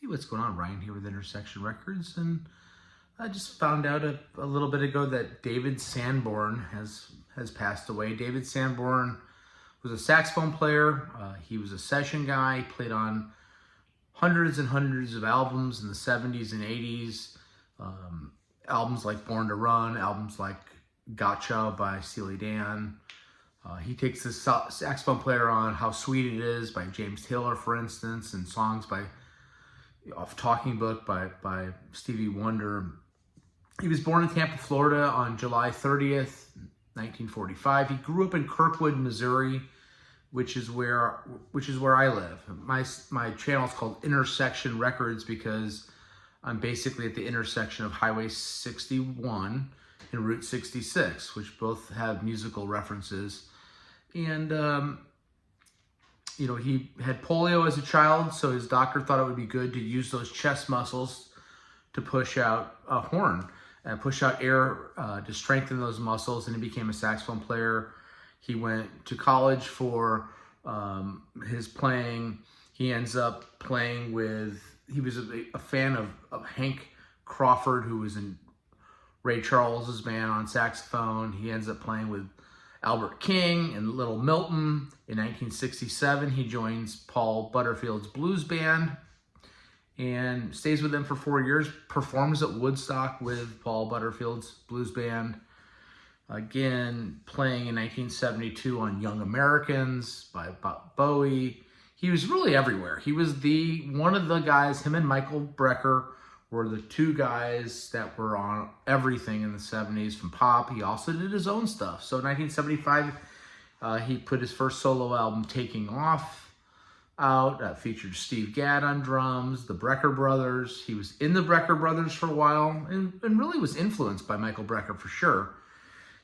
Hey, what's going on? Ryan here with Intersection Records, and I just found out a little bit ago that David Sanborn has passed away. David Sanborn was a saxophone player. He was a session guy, played on hundreds and hundreds of albums in the 70s and 80s. Albums like Born to Run, albums like Gotcha by Steely Dan. He takes this saxophone player on How Sweet It Is by James Taylor, for instance, and songs by Off Talking Book by Stevie Wonder. He was born in Tampa, Florida on July 30th, 1945. He grew up in Kirkwood, Missouri, which is where I live. My channel is called Intersection Records because I'm basically at the intersection of Highway 61 and Route 66, which both have musical references. And he had polio as a child, so his doctor thought it would be good to use those chest muscles to push out a horn and push out air to strengthen those muscles, and he became a saxophone player. He went to college for his playing. He ends up playing with, he was a fan of Hank Crawford, who was in Ray Charles's band on saxophone. He ends up playing with Albert King and Little Milton. In 1967, he joins Paul Butterfield's blues band and stays with them for 4 years, performs at Woodstock with Paul Butterfield's blues band. Again, playing in 1972 on Young Americans by Bowie. He was really everywhere. He was one of the guys, him and Michael Brecker were the two guys that were on everything in the 70s from pop. He also did his own stuff. So in 1975, he put his first solo album, Taking Off, out. That featured Steve Gadd on drums, the Brecker Brothers. He was in the Brecker Brothers for a while and really was influenced by Michael Brecker for sure.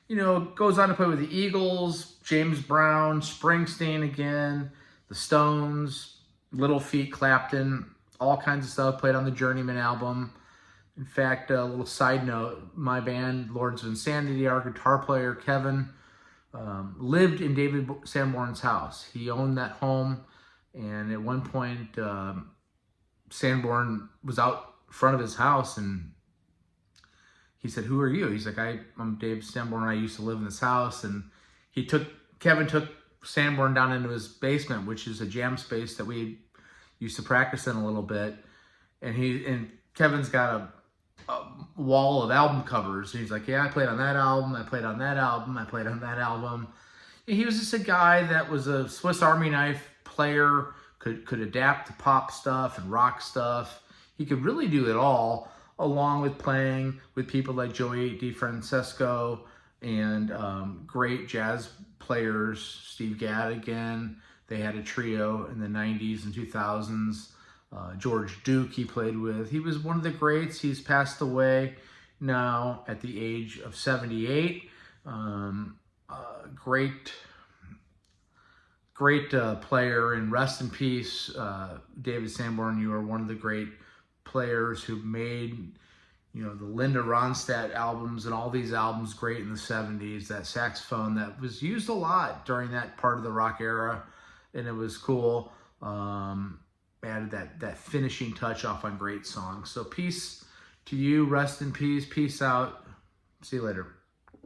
Goes on to play with the Eagles, James Brown, Springsteen again, the Stones, Little Feat, Clapton, all kinds of stuff. Played on the Journeyman album. In fact, a little side note, my band, Lords of Insanity, our guitar player, Kevin, lived in David Sanborn's house. He owned that home, and at one point, Sanborn was out front of his house, and he said, "Who are you?" He's like, I'm Dave Sanborn. I used to live in this house. And Kevin took Sanborn down into his basement, which is a jam space that we used to practice in a little bit. And Kevin's got a wall of album covers. And he's like, "Yeah, I played on that album. I played on that album. I played on that album." And he was just a guy that was a Swiss Army knife player, could adapt to pop stuff and rock stuff. He could really do it all, along with playing with people like Joey DeFrancesco and great jazz players, Steve Gadd again. They had a trio in the 90s and 2000s. George Duke he played with. He was one of the greats. He's passed away now at the age of 78. Great player, and rest in peace, David Sanborn. You are one of the great players who made the Linda Ronstadt albums and all these albums great in the 70s. That saxophone that was used a lot during that part of the rock era, and it was cool. Added that finishing touch off on great songs. So peace to you, rest in peace, peace out. See you later.